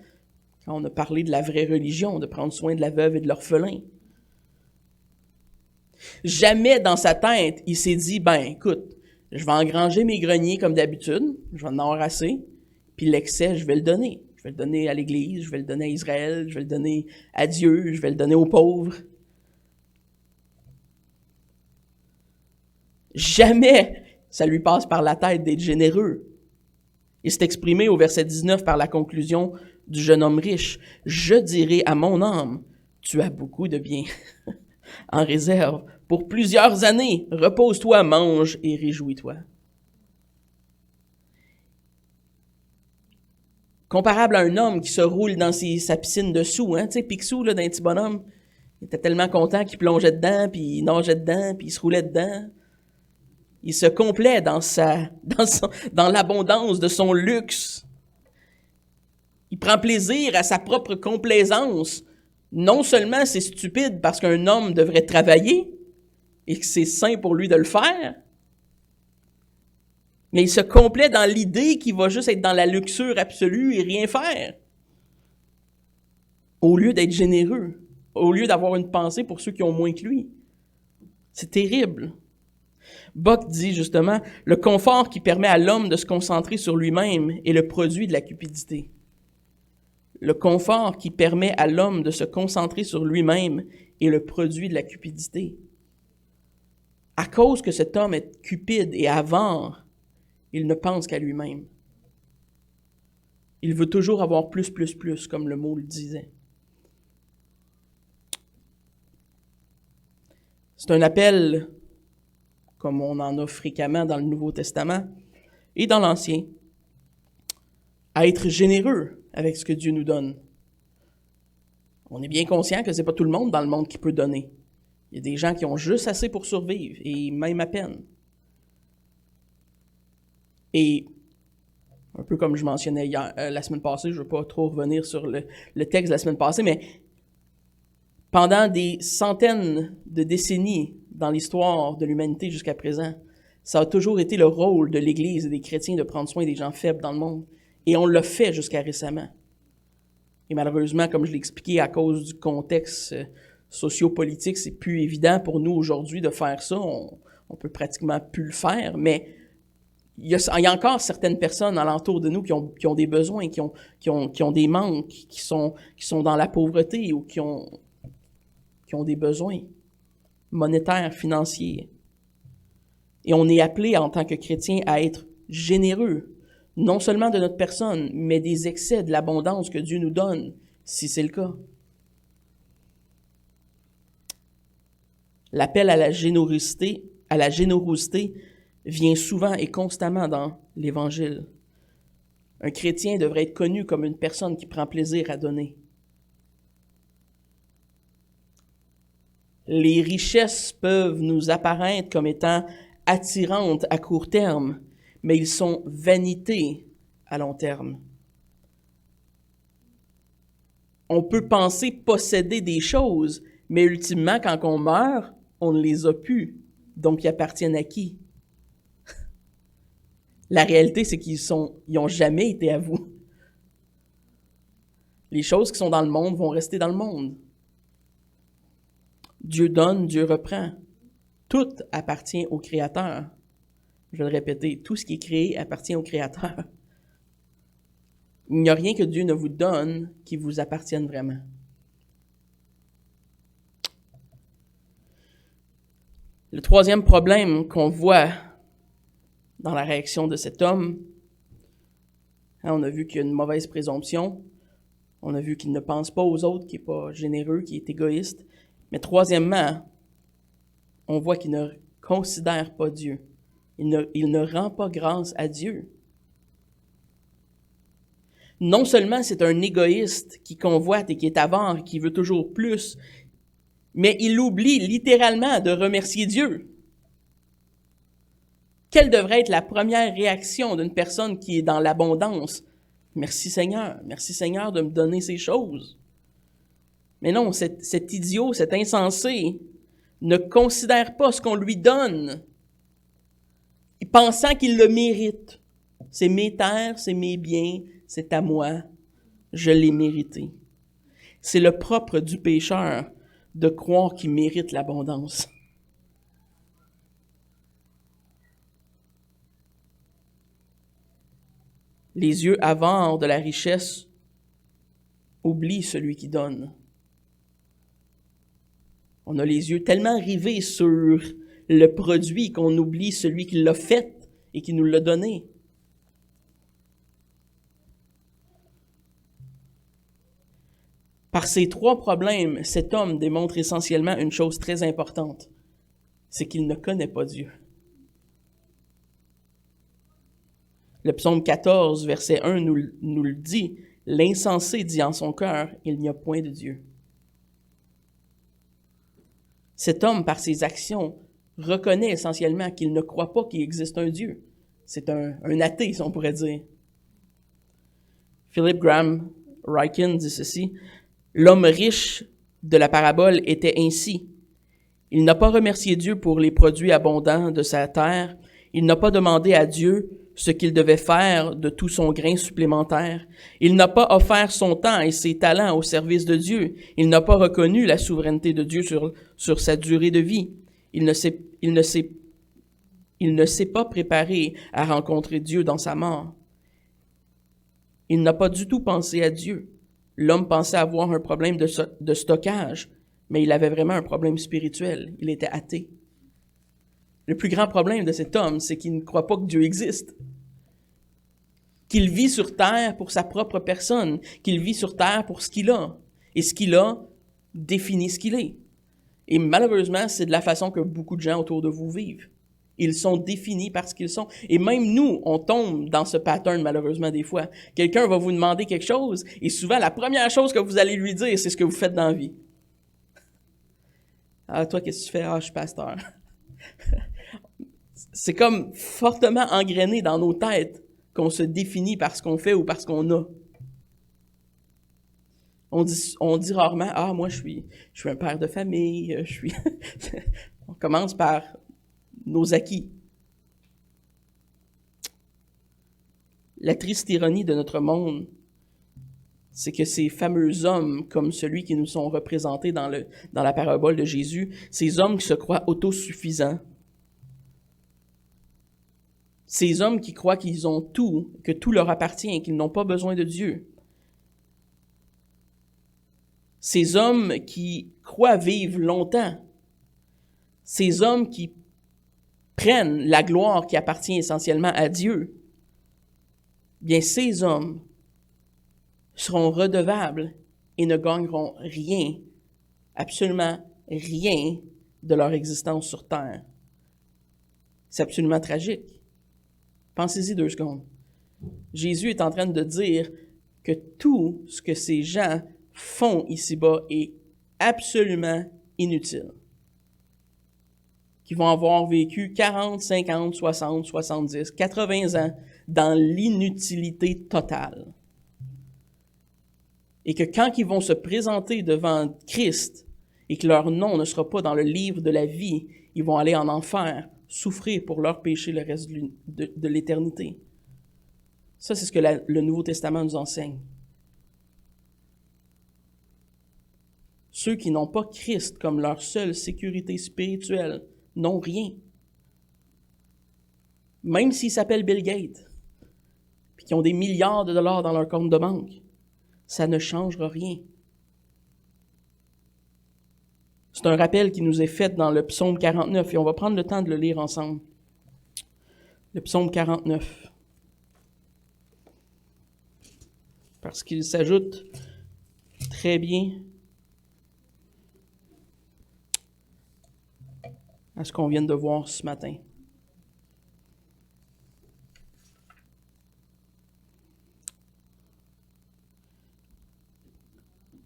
[SPEAKER 1] Quand on a parlé de la vraie religion, de prendre soin de la veuve et de l'orphelin. Jamais dans sa tête, il s'est dit, écoute, je vais engranger mes greniers comme d'habitude, je vais en avoir assez, puis l'excès, je vais le donner. Je vais le donner à l'Église, je vais le donner à Israël, je vais le donner à Dieu, je vais le donner aux pauvres. Jamais ça lui passe par la tête d'être généreux. Et c'est exprimé au verset 19 par la conclusion du jeune homme riche. « Je dirai à mon âme, tu as beaucoup de biens en réserve pour plusieurs années. Repose-toi, mange et réjouis-toi. » Comparable à un homme qui se roule dans sa piscine de sous, hein, tu sais, Picsou, là, d'un petit bonhomme, il était tellement content qu'il plongeait dedans, puis il nageait dedans, puis il se roulait dedans. Il se complaît dans l'abondance de son luxe. Il prend plaisir à sa propre complaisance. Non seulement c'est stupide parce qu'un homme devrait travailler et que c'est sain pour lui de le faire, mais il se complaît dans l'idée qu'il va juste être dans la luxure absolue et rien faire. Au lieu d'être généreux, au lieu d'avoir une pensée pour ceux qui ont moins que lui. C'est terrible. Bock dit justement, le confort qui permet à l'homme de se concentrer sur lui-même est le produit de la cupidité. Le confort qui permet à l'homme de se concentrer sur lui-même est le produit de la cupidité. À cause que cet homme est cupide et avare, il ne pense qu'à lui-même. Il veut toujours avoir plus, comme le mot le disait. C'est un appel, comme on en a fréquemment dans le Nouveau Testament et dans l'Ancien, à être généreux avec ce que Dieu nous donne. On est bien conscient que c'est pas tout le monde dans le monde qui peut donner. Il y a des gens qui ont juste assez pour survivre, et même à peine. Et un peu comme je mentionnais la semaine passée, je ne veux pas trop revenir sur le texte de la semaine passée, mais pendant des centaines de décennies dans l'histoire de l'humanité jusqu'à présent, ça a toujours été le rôle de l'Église et des chrétiens de prendre soin des gens faibles dans le monde. Et on l'a fait jusqu'à récemment. Et malheureusement, comme je l'ai expliqué, à cause du contexte sociopolitique, c'est plus évident pour nous aujourd'hui de faire ça. On peut pratiquement plus le faire, mais il y a encore certaines personnes alentour de nous qui ont des besoins, qui ont des manques, qui sont dans la pauvreté ou qui ont des besoins monétaires, financiers. Et on est appelé en tant que chrétien à être généreux, non seulement de notre personne, mais des excès, de l'abondance que Dieu nous donne, si c'est le cas. L'appel à la générosité vient souvent et constamment dans l'Évangile. Un chrétien devrait être connu comme une personne qui prend plaisir à donner. Les richesses peuvent nous apparaître comme étant attirantes à court terme, mais ils sont vanité à long terme. On peut penser posséder des choses, mais ultimement, quand on meurt, on ne les a plus. Donc, ils appartiennent à qui? La réalité, c'est qu'ils n'ont jamais été à vous. Les choses qui sont dans le monde vont rester dans le monde. Dieu donne, Dieu reprend. Tout appartient au Créateur. Je vais le répéter, tout ce qui est créé appartient au Créateur. Il n'y a rien que Dieu ne vous donne qui vous appartienne vraiment. Le troisième problème qu'on voit dans la réaction de cet homme, on a vu qu'il y a une mauvaise présomption, on a vu qu'il ne pense pas aux autres, qu'il n'est pas généreux, qu'il est égoïste. Mais troisièmement, on voit qu'il ne considère pas Dieu. Il ne rend pas grâce à Dieu. Non seulement c'est un égoïste qui convoite et qui est avare, qui veut toujours plus, mais il oublie littéralement de remercier Dieu. Quelle devrait être la première réaction d'une personne qui est dans l'abondance? Merci Seigneur de me donner ces choses. Mais non, cet idiot, cet insensé, ne considère pas ce qu'on lui donne, pensant qu'il le mérite. C'est mes terres, c'est mes biens, c'est à moi, je l'ai mérité. C'est le propre du pécheur de croire qu'il mérite l'abondance. Les yeux avares de la richesse oublient celui qui donne. On a les yeux tellement rivés sur le produit qu'on oublie celui qui l'a fait et qui nous l'a donné. Par ces trois problèmes, cet homme démontre essentiellement une chose très importante, c'est qu'il ne connaît pas Dieu. Le psaume 14, verset 1 nous le dit, « L'insensé dit en son cœur, il n'y a point de Dieu. » Cet homme, par ses actions, reconnaît essentiellement qu'il ne croit pas qu'il existe un Dieu. C'est un athée, si on pourrait dire. Philip Graham Ryken dit ceci, « L'homme riche de la parabole était ainsi. Il n'a pas remercié Dieu pour les produits abondants de sa terre. Il n'a pas demandé à Dieu ce qu'il devait faire de tout son grain supplémentaire. Il n'a pas offert son temps et ses talents au service de Dieu. Il n'a pas reconnu la souveraineté de Dieu sur sa durée de vie. Il ne s'est pas préparé à rencontrer Dieu dans sa mort. Il n'a pas du tout pensé à Dieu. L'homme pensait avoir un problème de stockage, mais il avait vraiment un problème spirituel. Il était athée. Le plus grand problème de cet homme, c'est qu'il ne croit pas que Dieu existe. Qu'il vit sur terre pour sa propre personne, qu'il vit sur terre pour ce qu'il a. Et ce qu'il a définit ce qu'il est. Et malheureusement, c'est de la façon que beaucoup de gens autour de vous vivent. Ils sont définis par ce qu'ils sont. Et même nous, on tombe dans ce pattern, malheureusement, des fois. Quelqu'un va vous demander quelque chose, et souvent, la première chose que vous allez lui dire, c'est ce que vous faites dans la vie. Ah, toi, qu'est-ce que tu fais? Ah, je suis pasteur. C'est comme fortement engrainé dans nos têtes qu'on se définit par ce qu'on fait ou par ce qu'on a. On dit rarement, ah, moi, je suis un père de famille, On commence par nos acquis. La triste ironie de notre monde, c'est que ces fameux hommes, comme celui qui nous sont représentés dans la parabole de Jésus, ces hommes qui se croient autosuffisants, ces hommes qui croient qu'ils ont tout, que tout leur appartient et qu'ils n'ont pas besoin de Dieu, ces hommes qui croient vivre longtemps, ces hommes qui prennent la gloire qui appartient essentiellement à Dieu, bien ces hommes seront redevables et ne gagneront rien, absolument rien de leur existence sur terre. C'est absolument tragique. Pensez-y 2 secondes. Jésus est en train de dire que tout ce que ces gens font ici-bas est absolument inutile. Qui vont avoir vécu 40, 50, 60, 70, 80 ans dans l'inutilité totale. Et que quand ils vont se présenter devant Christ et que leur nom ne sera pas dans le livre de la vie, ils vont aller en enfer, souffrir pour leur péché le reste de l'éternité. Ça, c'est ce que le Nouveau Testament nous enseigne. Ceux qui n'ont pas Christ comme leur seule sécurité spirituelle n'ont rien. Même s'ils s'appellent Bill Gates, puis qu'ils ont des milliards de dollars dans leur compte de banque, ça ne changera rien. C'est un rappel qui nous est fait dans le psaume 49, et on va prendre le temps de le lire ensemble. Le psaume 49. Parce qu'il s'ajoute très bien à ce qu'on vient de voir ce matin.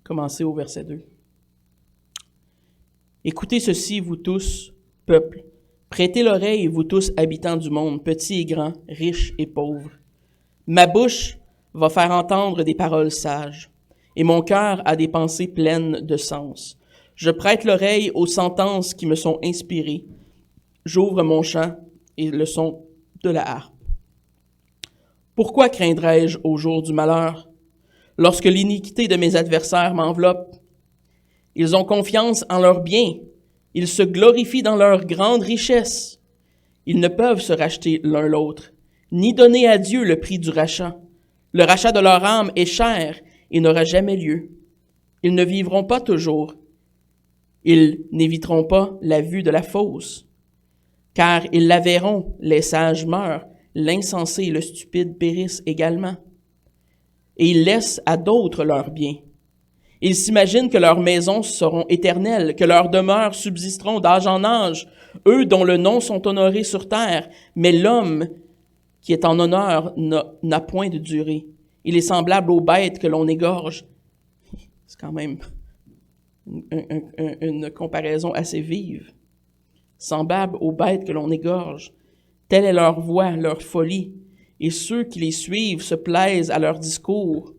[SPEAKER 1] Commencez au verset 2. Écoutez ceci, vous tous, peuple. Prêtez l'oreille, vous tous, habitants du monde, petits et grands, riches et pauvres. Ma bouche va faire entendre des paroles sages, et mon cœur a des pensées pleines de sens. Je prête l'oreille aux sentences qui me sont inspirées. J'ouvre mon chant et le son de la harpe. Pourquoi craindrais-je au jour du malheur, lorsque l'iniquité de mes adversaires m'enveloppe? Ils ont confiance en leurs biens. Ils se glorifient dans leur grande richesse. Ils ne peuvent se racheter l'un l'autre, ni donner à Dieu le prix du rachat. Le rachat de leur âme est cher et n'aura jamais lieu. Ils ne vivront pas toujours. Ils n'éviteront pas la vue de la fosse. Car ils la verront, les sages meurent, l'insensé et le stupide périssent également. Et ils laissent à d'autres leurs biens. Ils s'imaginent que leurs maisons seront éternelles, que leurs demeures subsisteront d'âge en âge, eux dont le nom sont honorés sur terre, mais l'homme qui est en honneur n'a point de durée. Il est semblable aux bêtes que l'on égorge. C'est quand même une comparaison assez vive. Semblable aux bêtes que l'on égorge. Telle est leur voix, leur folie, et ceux qui les suivent se plaisent à leur discours.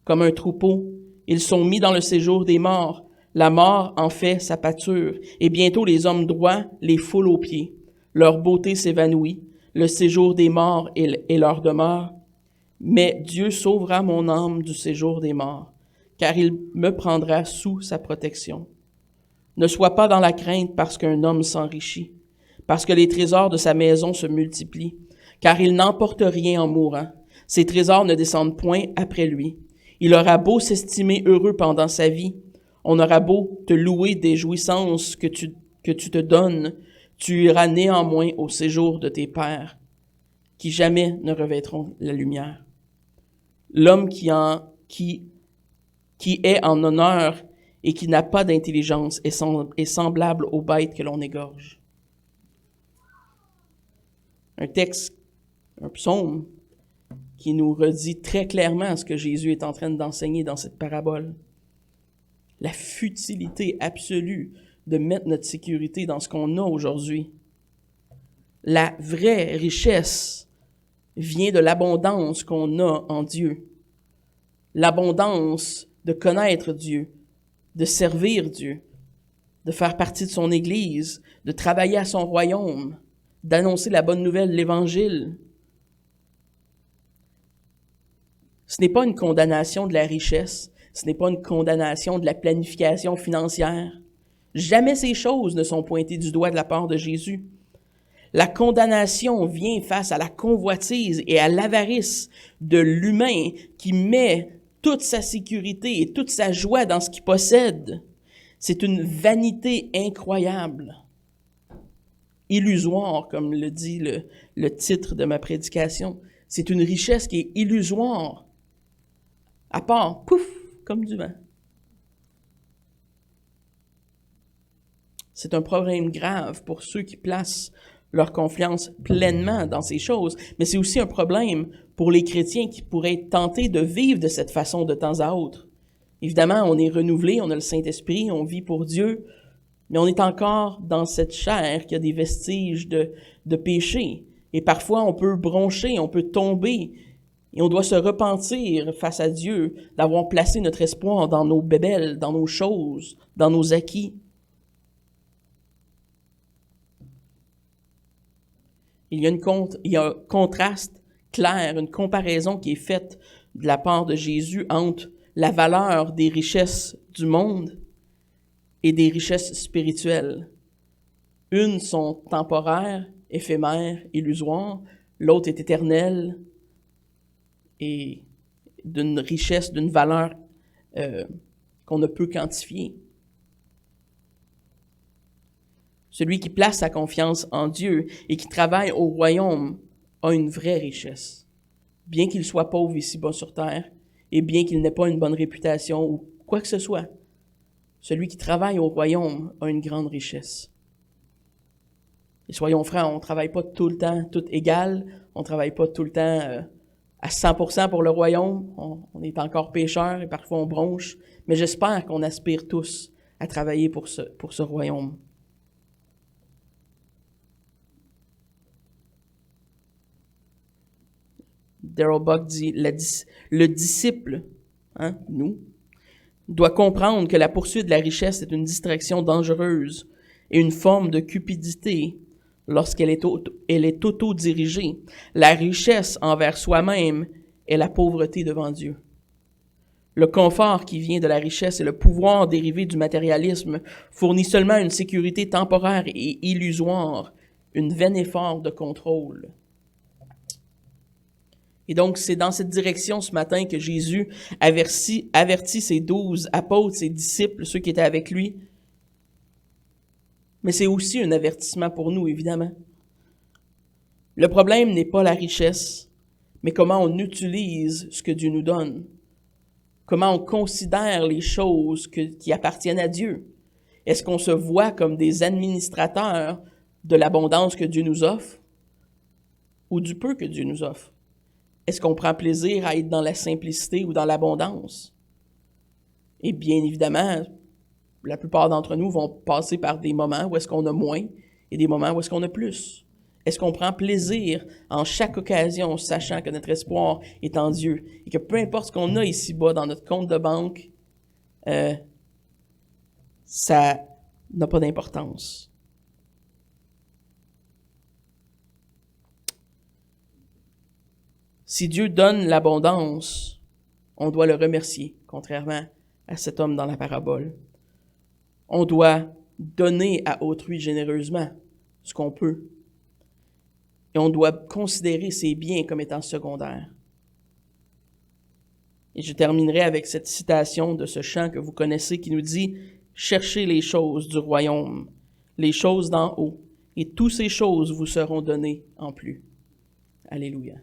[SPEAKER 1] Comme un troupeau, ils sont mis dans le séjour des morts. La mort en fait sa pâture, et bientôt les hommes droits les foulent aux pieds. Leur beauté s'évanouit, le séjour des morts est leur demeure. Mais Dieu sauvera mon âme du séjour des morts, car il me prendra sous sa protection. Ne sois pas dans la crainte parce qu'un homme s'enrichit, parce que les trésors de sa maison se multiplient, car il n'emporte rien en mourant. Ses trésors ne descendent point après lui. Il aura beau s'estimer heureux pendant sa vie, on aura beau te louer des jouissances que tu te donnes, tu iras néanmoins au séjour de tes pères, qui jamais ne revêtront la lumière. L'homme qui est en honneur et qui n'a pas d'intelligence est semblable aux bêtes que l'on égorge. Un texte, un psaume, qui nous redit très clairement ce que Jésus est en train d'enseigner dans cette parabole. La futilité absolue de mettre notre sécurité dans ce qu'on a aujourd'hui. La vraie richesse vient de l'abondance qu'on a en Dieu. L'abondance de connaître Dieu, de servir Dieu, de faire partie de son Église, de travailler à son royaume, d'annoncer la bonne nouvelle, l'Évangile. Ce n'est pas une condamnation de la richesse, ce n'est pas une condamnation de la planification financière. Jamais ces choses ne sont pointées du doigt de la part de Jésus. La condamnation vient face à la convoitise et à l'avarice de l'humain qui met toute sa sécurité et toute sa joie dans ce qu'il possède. C'est une vanité incroyable, illusoire, comme le dit le titre de ma prédication. C'est une richesse qui est illusoire, à part, pouf, comme du vent. C'est un problème grave pour ceux qui placent leur confiance pleinement dans ces choses, mais c'est aussi un problème pour les chrétiens qui pourraient être tentés de vivre de cette façon de temps à autre. Évidemment, on est renouvelé, on a le Saint-Esprit, on vit pour Dieu, mais on est encore dans cette chair qui a des vestiges de péché. Et parfois, on peut broncher, on peut tomber, et on doit se repentir face à Dieu d'avoir placé notre espoir dans nos bébelles, dans nos choses, dans nos acquis. Il y a un contraste clair, une comparaison qui est faite de la part de Jésus entre la valeur des richesses du monde et des richesses spirituelles. Une sont temporaires, éphémères, illusoires, l'autre est éternelle et d'une richesse, d'une valeur qu'on ne peut quantifier. Celui qui place sa confiance en Dieu et qui travaille au royaume a une vraie richesse. Bien qu'il soit pauvre ici-bas sur terre, et bien qu'il n'ait pas une bonne réputation ou quoi que ce soit, celui qui travaille au royaume a une grande richesse. Et soyons francs, on ne travaille pas tout le temps tout égal, on ne travaille pas tout le temps à 100% pour le royaume, on est encore pécheurs et parfois on bronche, mais j'espère qu'on aspire tous à travailler pour ce royaume. Darrell Buck dit, le disciple, nous, doit comprendre que la poursuite de la richesse est une distraction dangereuse et une forme de cupidité lorsqu'elle est auto-dirigée. La richesse envers soi-même est la pauvreté devant Dieu. Le confort qui vient de la richesse et le pouvoir dérivé du matérialisme fournit seulement une sécurité temporaire et illusoire, une vain effort de contrôle. Et donc, c'est dans cette direction ce matin que Jésus avertit ses 12 apôtres, ses disciples, ceux qui étaient avec lui. Mais c'est aussi un avertissement pour nous, évidemment. Le problème n'est pas la richesse, mais comment on utilise ce que Dieu nous donne. Comment on considère les choses qui appartiennent à Dieu? Est-ce qu'on se voit comme des administrateurs de l'abondance que Dieu nous offre ou du peu que Dieu nous offre? Est-ce qu'on prend plaisir à être dans la simplicité ou dans l'abondance? Et bien évidemment, la plupart d'entre nous vont passer par des moments où est-ce qu'on a moins et des moments où est-ce qu'on a plus. Est-ce qu'on prend plaisir en chaque occasion, sachant que notre espoir est en Dieu et que peu importe ce qu'on a ici-bas dans notre compte de banque, ça n'a pas d'importance. Si Dieu donne l'abondance, on doit le remercier, contrairement à cet homme dans la parabole. On doit donner à autrui généreusement ce qu'on peut. Et on doit considérer ses biens comme étant secondaires. Et je terminerai avec cette citation de ce chant que vous connaissez qui nous dit « Cherchez les choses du royaume, les choses d'en haut, et toutes ces choses vous seront données en plus. » Alléluia.